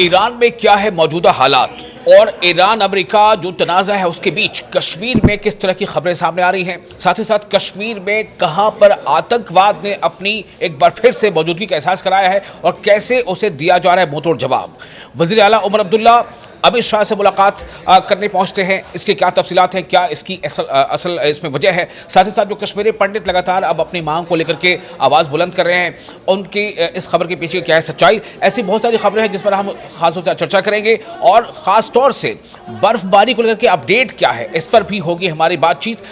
Iran में क्या है मौजूदा हालात और ईरान अमेरिका जो तनाज़ा है उसके बीच कश्मीर में किस तरह की खबरें सामने आ रही हैं, साथ ही साथ कश्मीर में कहां पर आतंकवाद ने अपनी एक बार फिर से मौजूदगी का एहसास कराया है और कैसे उसे दिया जा रहा है मुंहतोड़ जवाब। वज़ीर आला उमर अब्दुल्ला अमित शाह से मुलाकात करने पहुंचते हैं, इसके क्या तफसीलात हैं, क्या इसकी असल इसमें वजह है। साथ ही साथ जो कश्मीरी पंडित लगातार अब अपनी मांग को लेकर के आवाज़ बुलंद कर रहे हैं, उनकी इस खबर के पीछे क्या है सच्चाई। ऐसी बहुत सारी खबरें हैं जिस पर हम खास तौर से चर्चा करेंगे और ख़ास तौर से बर्फबारी को लेकर के अपडेट क्या है इस पर भी होगी हमारी बातचीत।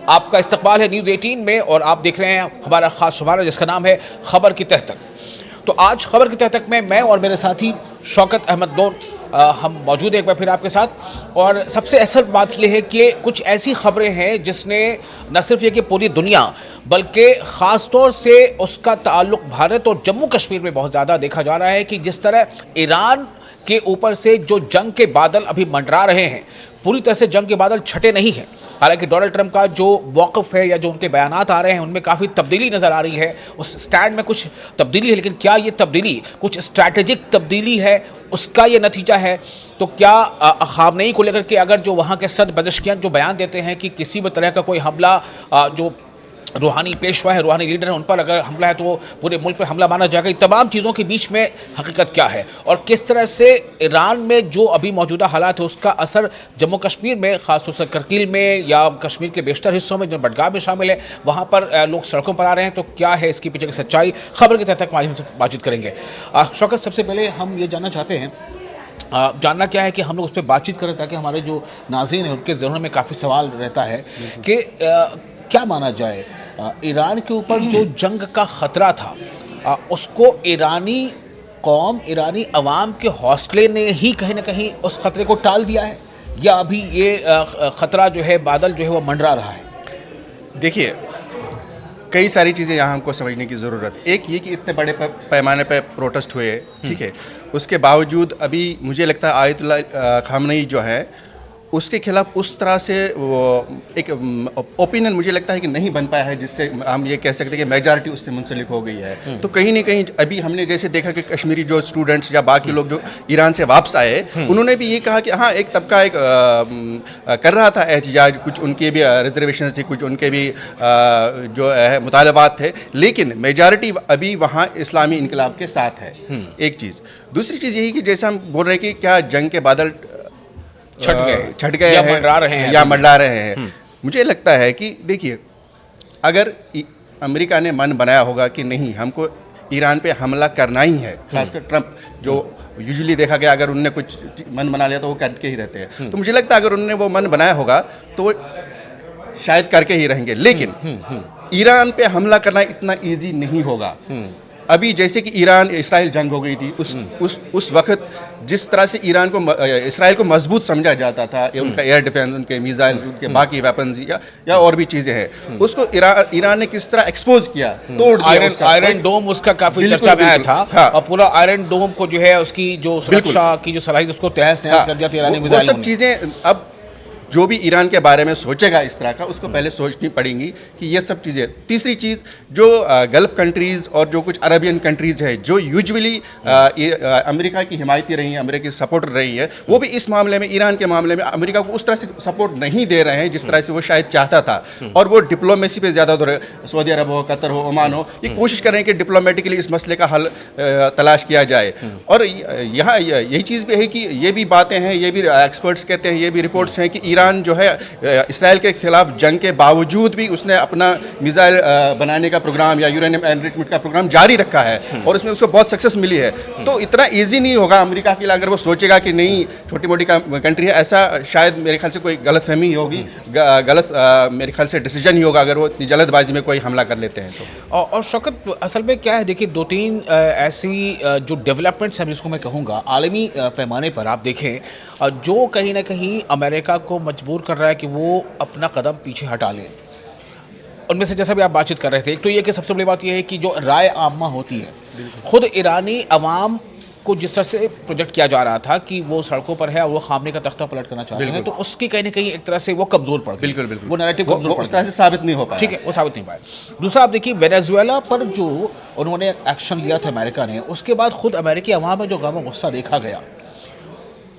आपका इस्तकबाल है न्यूज़ 18 में और आप देख रहे हैं हमारा खास शुमारा जिसका नाम है खबर की तह तक। तो आज खबर की तह तक में मैं और मेरे साथी शौकत अहमद दोन हम मौजूद हैं एक बार फिर आपके साथ। और सबसे असल बात यह है कि कुछ ऐसी खबरें हैं जिसने न सिर्फ ये कि पूरी दुनिया बल्कि ख़ास तौर से उसका ताल्लुक़ भारत और जम्मू कश्मीर में बहुत ज़्यादा देखा जा रहा है कि जिस तरह ईरान के ऊपर से जो जंग के बादल अभी मंडरा रहे हैं, पूरी तरह से जंग के बादल छटे नहीं हैं। हालांकि डोनाल्ड ट्रंप का जो मौक़िफ़ है या जो उनके बयानात आ रहे हैं उनमें काफ़ी तब्दीली नज़र आ रही है, उस स्टैंड में कुछ तब्दीली है, लेकिन क्या ये तब्दीली कुछ स्ट्रैटेजिक तब्दीली है, उसका ये नतीजा है? तो क्या ख़ामनेई को लेकर के अगर जो वहाँ के सद पज़श्कियान जो बयान देते हैं कि किसी भी तरह का कोई हमला जो रूहानी पेशवा है, रूहानी लीडर है, उन पर अगर हमला है तो वो पूरे मुल्क पर हमला माना जाएगा। इन तमाम चीज़ों के बीच में हकीकत क्या है और किस तरह से ईरान में जो अभी मौजूदा हालात है उसका असर जम्मू कश्मीर में, ख़ासतौर से करगिल में या कश्मीर के बेशतर हिस्सों में जो बडगाम में शामिल है वहाँ पर लोग सड़कों पर आ रहे हैं, तो क्या है इसके पीछे की सच्चाई, खबर के तहत तक माध्यम से बातचीत करेंगे। शौकत, सबसे पहले हम ये जानना चाहते हैं, जानना क्या है कि हम लोग उस पर बातचीत करें ताकि हमारे जो नाज़रीन हैं उनके ज़हन में काफ़ी सवाल रहता है कि क्या माना जाए, ईरान के ऊपर जो जंग का ख़तरा था उसको ईरानी कौम, ईरानी अवाम के हौसले ने ही कहीं ना कहीं उस ख़तरे को टाल दिया है या अभी ये ख़तरा जो है, बादल जो है वो मंडरा रहा है? देखिए, कई सारी चीज़ें यहाँ हमको समझने की ज़रूरत है। एक ये कि इतने बड़े पैमाने पर प्रोटेस्ट हुए, ठीक है, उसके बावजूद अभी मुझे लगता है आयतुल्लाह खामनेई जो है उसके खिलाफ उस तरह से वो एक ओपिनियन मुझे लगता है कि नहीं बन पाया है जिससे हम ये कह सकते हैं कि मेजॉरिटी उससे मुंसलिक हो गई है। तो कहीं ना कहीं अभी हमने जैसे देखा कि कश्मीरी जो स्टूडेंट्स या बाकी लोग जो ईरान से वापस आए उन्होंने भी ये कहा कि हाँ, एक तबका एक कर रहा था एहतजाज, कुछ उनके भी रिजर्वेशन थी, कुछ उनके भी जो है मुतालबात थे, लेकिन मेजॉरिटी अभी वहाँ इस्लामी इनकलाब के साथ है। एक चीज़। दूसरी चीज़ यही कि जैसे हम बोल रहे हैं कि क्या जंग के बादल छट गए या मंडरा रहे हैं या मंडरा रहे हैं। मुझे लगता है कि देखिए, अगर अमेरिका ने मन बनाया होगा कि नहीं, हमको ईरान पे हमला करना ही है, खासकर ट्रंप जो यूजुअली देखा गया अगर उनने कुछ मन बना लिया तो वो करके ही रहते हैं, तो मुझे लगता है अगर उन्होंने वो मन बनाया होगा तो वो शायद करके ही रहेंगे। लेकिन ईरान पे हमला करना इतना ईजी नहीं होगा। अभी जैसे कि ईरान इसराइल जंग हो गई थी, उस वक्त जिस तरह से ईरान को इसराइल को मजबूत समझा जाता था, उनका एयर डिफेंस, उनके मिसाइल, उनके बाकी वेपन्स या और भी चीज़ें हैं, उसको ईरान ने किस तरह एक्सपोज किया, तोड़ दिया। आयरन डोम उसका काफ़ी चर्चा में आया था। हाँ। और पूरा आयरन डोम को जो है उसकी जो सुरक्षा की जो सलाहियत उसको तहस नहस कर दिया था ईरानी मिसाइल। वो सब चीज़ें अब जो भी ईरान के बारे में सोचेगा इस तरह का, उसको पहले सोचनी पड़ेंगी कि ये सब चीज़ें। तीसरी चीज़, जो गल्फ़ कंट्रीज़ और जो कुछ अरबियन कंट्रीज़ है जो यूजुअली अमेरिका की हिमायती रही हैं, अमेरिका की सपोर्टर रही है, वो भी इस मामले में, ईरान के मामले में अमेरिका को उस तरह से सपोर्ट नहीं दे रहे हैं जिस तरह से वो शायद चाहता था। और वो डिप्लोमेसी पे ज़्यादा दौर, सऊदी अरब हो, कतर हो, ओमान हो, ये कोशिश कर रहे हैं कि डिप्लोमेटिकली इस मसले का हल तलाश किया जाए। और यहाँ यही चीज़ भी है कि ये भी बातें हैं, ये भी एक्सपर्ट्स कहते हैं, ये भी रिपोर्ट्स हैं कि ईरान जो है इसराइल के खिलाफ जंग के बावजूद भी उसने अपना मिसाइल बनाने का प्रोग्राम या यूरेनियम एनरिचमेंट का प्रोग्राम जारी रखा है और उसमें उसको बहुत सक्सेस मिली है। तो इतना इजी नहीं होगा अमेरिका के लिए, अगर वो सोचेगा कि नहीं छोटी मोटी कंट्री है, ऐसा शायद मेरे ख्याल से कोई गलत फहमी होगी, गलत मेरे ख्याल से डिसीजन ही होगा अगर वो जल्दबाजी में कोई हमला कर लेते हैं तो। और शौकत, असल में क्या है, देखिए दो तीन ऐसी जो डेवलपमेंट्स हैं जिसको मैं कहूँगा आलमी पैमाने पर आप देखें जो कहीं ना कहीं अमेरिका को मजबूर कर रहा है कि वो अपना कदम पीछे हटा ले। उनमें से जैसा भी आप बातचीत कर रहे थे, एक तो ये कि सबसे बड़ी बात ये है कि जो राय आम्मा होती है, खुद ईरानी अवाम को जिस तरह से प्रोजेक्ट किया जा रहा था कि वो सड़कों पर है और वो खामने का तख्ता पलट करना चाहते हैं, तो उसकी कहीं ना कहीं एक तरह से वो कमजोर पड़ गई। बिल्कुल वो नैरेटिव कमजोर पड़ उस तरह से साबित नहीं हो पाया। ठीक है, वो साबित नहीं पाया। दूसरा, आप देखिए वेनेजुएला पर जो उन्होंने एक्शन लिया था अमेरिका ने, उसके बाद खुद अमेरिकी अवाम में जो गम और गुस्सा देखा गया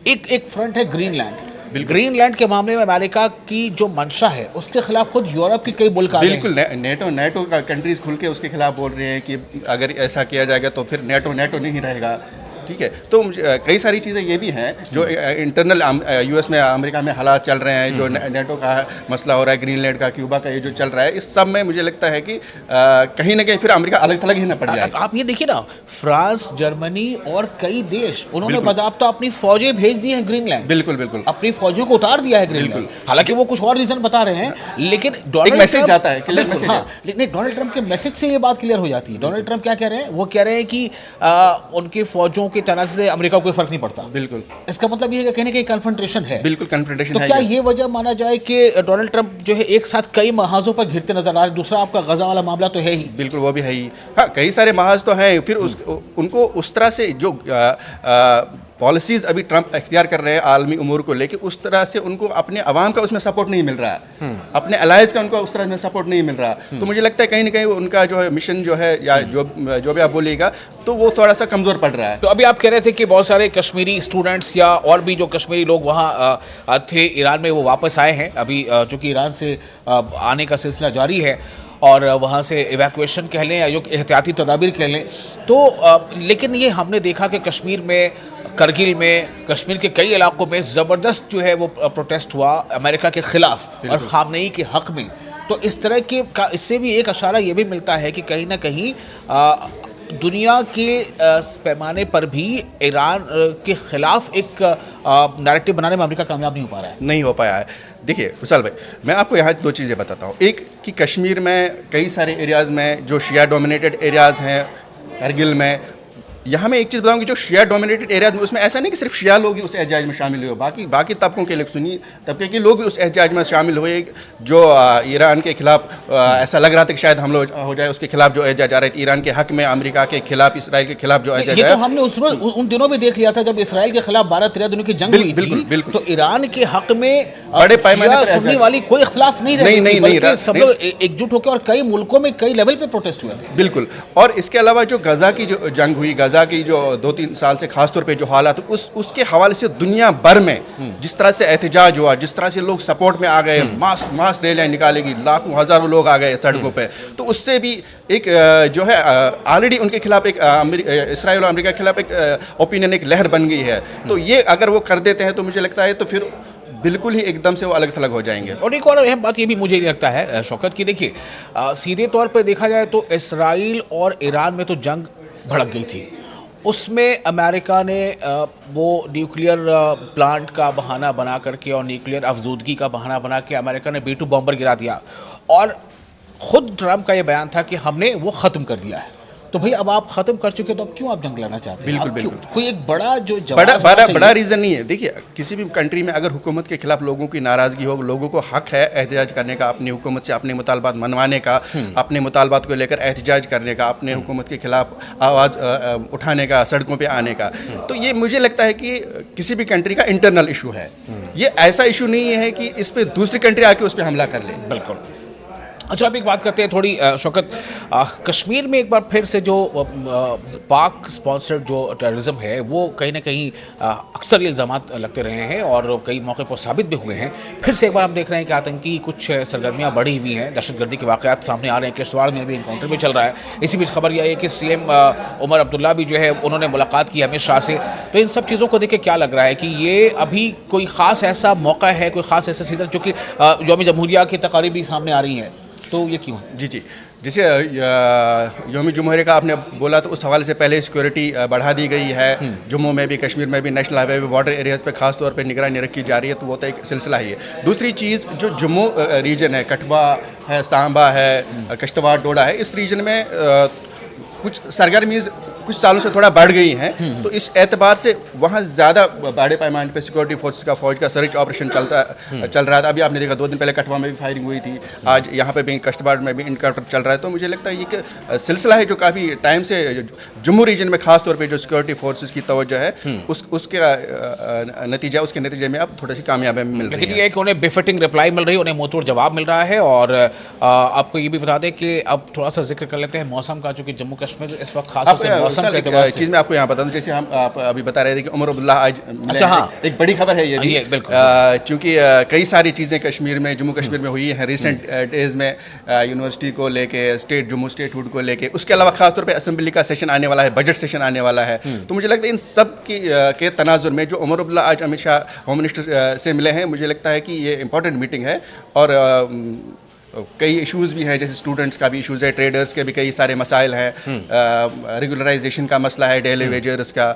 एक फ्रंट है ग्रीनलैंड। ग्रीनलैंड के मामले में अमेरिका की जो मंशा है उसके खिलाफ खुद यूरोप की कई मुल्क आ गए हैं। बिल्कुल, नेटो का कंट्रीज खुल के उसके खिलाफ बोल रहे हैं कि अगर ऐसा किया जाएगा तो फिर नेटो नहीं रहेगा। ठीक है, तो कई सारी चीज़ें ये भी हैं जो इंटरनल यूएस में, अमेरिका में हालात चल रहे हैं, जो नेटो का मसला हो रहा है, ग्रीनलैंड का, क्यूबा का, ये जो चल रहा है, इस सब में मुझे लगता है कि कहीं ना कहीं फिर अमेरिका अलग थलग ही ना पड़ जाए। आप ये देखिए ना, फ्रांस, जर्मनी और कई देश उन्होंने बदाबता अपनी फौजें भेज दी हैं ग्रीनलैंड। बिल्कुल अपनी फौजियों को उतार दिया है ग्रीनलैंड। हालांकि वो कुछ और रीजन बता रहे हैं, लेकिन एक मैसेज जाता है, क्लियर मैसेज है। लेकिन डोनाल्ड ट्रंप के मैसेज से ये बात क्लियर हो जाती है। डोनाल्ड ट्रंप क्या कह रहे हैं? वो कह रहे हैं कि उनकी फौजों की तैनाती से अमेरिका कोई फर्क नहीं पड़ता। बिल्कुल, इसका मतलब ये है कि कहीं ना कहीं कन्फ्रंटेशन है। बिल्कुल कन्फ्रंटेशन तो है। क्या ये वजह माना जाए कि डोनाल्ड ट्रंप जो है एक साथ कई महाजों पर घिरते नजर आ रहे हैं? दूसरा आपका गजा वाला मामला तो है ही। बिल्कुल, वो भी है ही। हाँ, कई सारे महाज तो हैं, फिर उनको उस तरह से जो पॉलिसीज अभी ट्रंप इख्तियार कर रहे हैं आलमी उमूर को लेके, उस तरह से उनको अपने अवाम का उसमें सपोर्ट नहीं मिल रहा है, अपने अलायंस का उनको उस तरह में सपोर्ट नहीं मिल रहा। तो मुझे लगता है कहीं ना कहीं उनका जो है मिशन जो है, या जो भी आप बोलिएगा, तो वो थोड़ा सा कमज़ोर पड़ रहा है। तो अभी आप कह रहे थे कि बहुत सारे कश्मीरी स्टूडेंट्स या और भी जो कश्मीरी लोग वहाँ थे ईरान में, वो वापस आए हैं अभी, चूँकि ईरान से आने का सिलसिला जारी है और वहाँ से इवैक्यूएशन कह लें या जो एहतियाती तदाबीर कह लें, तो लेकिन ये हमने देखा कि कश्मीर में, करगिल में, कश्मीर के कई इलाकों में ज़बरदस्त जो है वो प्रोटेस्ट हुआ अमेरिका के ख़िलाफ़ और ख़ामनेई के हक़ में। तो इस तरह के का इससे भी एक इशारा ये भी मिलता है कि कहीं ना कहीं दुनिया के पैमाने पर भी ईरान के ख़िलाफ़ एक नैरेटिव बनाने में अमेरिका कामयाब नहीं हो पा रहा है। नहीं हो पाया है। देखिए विशाल भाई, मैं आपको यहाँ दो चीज़ें बताता हूँ। एक कि कश्मीर में कई सारे एरियाज़ में जो शिया डोमिनेटेड एरियाज़ हैं, करगिल में, यहाँ मैं एक चीज़ बताऊँ कि जो शिया डोमिनेटेड एरियाज में, उसमें ऐसा नहीं कि सिर्फ शिया लोग ही उस एहतजाज में शामिल हुए, बाकी तबकों के लोग, सुन्नी तबके के लोग भी उस एहतजाज में शामिल हुए। जो ईरान के खिलाफ ऐसा लग रहा था कि शायद हमला हो जाए, उसके खिलाफ जो एहतजाज आ रहे थे, ईरान के हक में, अमेरिका के खिलाफ, इसराइल के खिलाफ जो एहतजाज ये तो हमने उस रोज उन दिनों में देख लिया था जब इसराइल के खिलाफ 12-13 दिनों की जंग हुई थी। तो ईरान के हक में बड़े पैमाने पर सुनने वाली कोई इख्तिलाफ नहीं रही, सब लोग एकजुट होकर और कई मुल्कों में कई लेवल पे प्रोटेस्ट हुए थे। बिल्कुल। और इसके अलावा जो गजा की जो जंग हुई, गजा की जो 2-3 साल से खासतौर पे जो हालात, उसके हवाले से दुनिया भर में जिस तरह से एहतजाज हुआ, जिस तरह से लोग सपोर्ट में आ गए, मास रैलियां निकालेगी, लाखों हजारों लोग आ गए सड़कों पे, तो उससे भी एक जो है ऑलरेडी उनके खिलाफ एक इसराइल और अमेरिका के खिलाफ एक ओपिनियन, एक लहर बन गई है। तो ये अगर वो कर देते हैं तो मुझे लगता है तो फिर बिल्कुल ही एकदम से वो अलग थलग हो जाएंगे। और एक और अहम बात ये भी मुझे लगता है शौकत की, देखिए सीधे तौर पर देखा जाए तो इसराइल और ईरान में तो जंग भड़क गई थी, उसमें अमेरिका ने वो न्यूक्लियर प्लांट का बहाना बना करके और न्यूक्लियर अफजूदगी का बहाना बना के अमेरिका ने B-2 बॉम्बर गिरा दिया और ख़ुद ट्रंप का ये बयान था कि हमने वो ख़त्म कर दिया है। तो भाई अब आप ख़त्म कर चुके तो अब क्यों आप जंग लड़ना चाहते हैं? बिल्कुल। कोई एक बड़ा जो बड़ा रीज़न नहीं है। देखिए किसी भी कंट्री में अगर हुकूमत के खिलाफ लोगों की नाराज़गी हो, लोगों को हक है एहतजाज करने का, अपनी हुकूमत से अपने मुतालबात मनवाने का, अपने मुतालबात को लेकर एहतजाज करने का, अपने हुकूमत के खिलाफ आवाज़ उठाने का, सड़कों पर आने का, तो ये मुझे लगता है कि किसी भी कंट्री का इंटरनल इशू है। ये ऐसा इशू नहीं है कि इस पर दूसरी कंट्री आके उस पर हमला कर ले। बिल्कुल। अच्छा, अब एक बात करते हैं थोड़ी शौकत, कश्मीर में एक बार फिर से जो पाक स्पॉन्सर्ड जो टेररिज्म है वो कहीं ना कहीं अक्सर ये इल्ज़ामात लगते रहे हैं और कई मौके पर साबित भी हुए हैं। फिर से एक बार हम देख रहे हैं कि आतंकी कुछ सरगर्मियाँ बढ़ी हुई हैं, दहशतगर्दी के वाक़यात सामने आ रहे हैं। किश्तवाड़ में भी इनकाउंटर भी चल रहा है। इसी बीच खबर यह है कि CM उमर अब्दुल्ला भी जो है उन्होंने मुलाकात की अमित शाह से। तो इन सब चीज़ों को देख के क्या लग रहा है कि ये अभी कोई ख़ास ऐसा मौका है, कोई ख़ास ऐसा सीजन, चूँकि यौम जमहूरिया की तकारीब भी सामने आ रही हैं, तो ये क्यों? जी, जैसे यौम जमहूरिया का आपने बोला तो उस हवाले से पहले सिक्योरिटी बढ़ा दी गई है। जम्मू में भी, कश्मीर में भी, नेशनल हाईवे पे, बॉर्डर एरियाज़ पे खास तौर पे निगरानी रखी जा रही है, तो वो तो एक सिलसिला ही है। दूसरी चीज़ जो जम्मू रीजन है, कठवा है, सांबा है, किश्तवाड़, डोडा है, इस रीजन में कुछ सरगर्मी कुछ सालों से थोड़ा बढ़ गई हैं। तो इस एतबार से वहाँ ज़्यादा बड़े पैमाने पे सिक्योरिटी फोर्सेस का, फौज का सर्च ऑपरेशन चल रहा था। अभी आपने देखा 2 दिन पहले कठवा में भी फायरिंग हुई थी, आज यहाँ पे भी किश्तवाड़ में भी इनकाउंटर चल रहा है। तो मुझे लगता है ये कि सिलसिला है जो काफ़ी टाइम से जम्मू रीजन में खास तौर पर जो सिक्योरिटी फोर्सेस की तवज्जो है, उसके नतीजे में अब थोड़ी सी कामयाबी मिल रही है। लेकिन ये है कि उन्हें बेफिटिंग रिप्लाई मिल रही है, उन्हें मुंहतोड़ जवाब मिल रहा है। और आपको ये भी बता दें कि अब थोड़ा सा जिक्र कर लेते हैं मौसम का, चूँकि जम्मू कश्मीर इस वक्त खास मौसम के एक एतबार से। चीज़ मैं आपको यहाँ बता दूँ, जैसे आप अभी बता रहे थे कि उमर अब्दुल्ला आज मिले अच्छा, हैं। हाँ। एक बड़ी खबर है ये भी, ये बिल्कुल। क्योंकि कई सारी चीज़ें कश्मीर में, जम्मू कश्मीर में हुई हैं रिसेंट डेज में, यूनिवर्सिटी को लेके, जम्मू स्टेटहुड को लेके, उसके अलावा खासतौर पे असेंबली का सेशन आने वाला है, बजट सेशन आने वाला है। तो मुझे लगता है इन सब के तनाजुर में जो उमर अब्दुल्ला आज अमित शाह होम मिनिस्टर से मिले हैं, मुझे लगता है कि ये इंपॉर्टेंट मीटिंग है। और कई इश्यूज़ भी हैं, जैसे स्टूडेंट्स का भी इश्यूज़ है, ट्रेडर्स के भी कई सारे मसाइल हैं, रेगुलराइजेशन का मसला है, डेली वेजर्स का,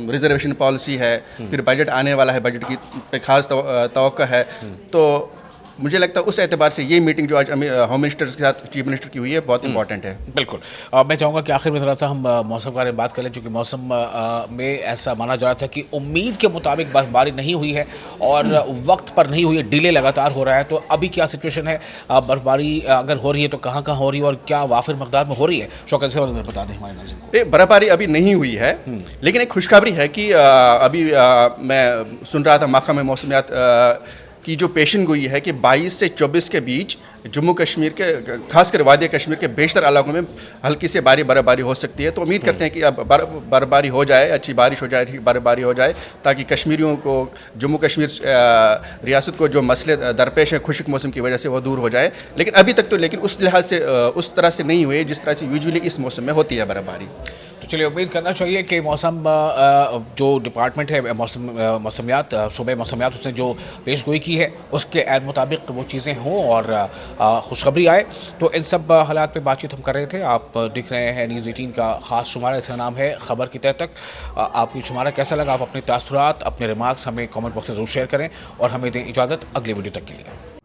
रिजर्वेशन पॉलिसी है, फिर बजट आने वाला है, बजट की पे खास तवक्को है। तो मुझे लगता है उस एतबार से ये मीटिंग जो आज होम मिनिस्टर के साथ चीफ मिनिस्टर की हुई है बहुत इंपॉर्टेंट है। बिल्कुल। मैं चाहूँगा कि आखिर में थोड़ा सा हम मौसम के बारे में बात कर लें, क्योंकि मौसम में ऐसा माना जा रहा था कि उम्मीद के मुताबिक बर्फबारी नहीं हुई है और वक्त पर नहीं हुई है, डिले लगातार हो रहा है। तो अभी क्या सिचुएशन है? बर्फबारी अगर हो रही है तो कहाँ कहाँ हो रही है और क्या वाफिर मकदार में हो रही है? शौकत से बता दें हमारे नाज़रीन को। बर्फबारी अभी नहीं हुई है, लेकिन एक खुशखबरी है कि अभी मैं सुन रहा था महकमा में मौसमियात की जो पेशन गोई है कि 22 से 24 के बीच जम्मू कश्मीर के, खासकर वादी कश्मीर के बेशतर इलाकों में हल्की से बर्फबारी हो सकती है। तो उम्मीद करते हैं कि अब बर्फबारी हो जाए, अच्छी बारिश हो जाए, अच्छी बर्फबारी हो जाए, ताकि कश्मीरियों को, जम्मू कश्मीर रियासत को जो मसले दरपेश हैं खुश्क मौसम की वजह से वो दूर हो जाए। लेकिन अभी तक तो उस लिहाज से उस तरह से नहीं हुई जिस तरह से यूजुअली इस मौसम में होती है बर्फबारी। तो चलिए, उम्मीद करना चाहिए कि मौसम जो डिपार्टमेंट है मौसमियात, शोबे मौसमियात, उसने जो पेशगोई की है उसके मुताबिक वो चीज़ें हों और खुशखबरी आए। तो इन सब हालात पे बातचीत हम कर रहे थे। आप देख रहे हैं न्यूज़ 18 का ख़ास शुमारा, इसका नाम है खबर की तह तक। आपको शुमारा कैसा लगा? आप अपने तासुरात, अपने रिमार्क्स हमें कमेंट बॉक्स में ज़रूर शेयर करें और हमें दें इजाज़त अगले वीडियो तक के लिए।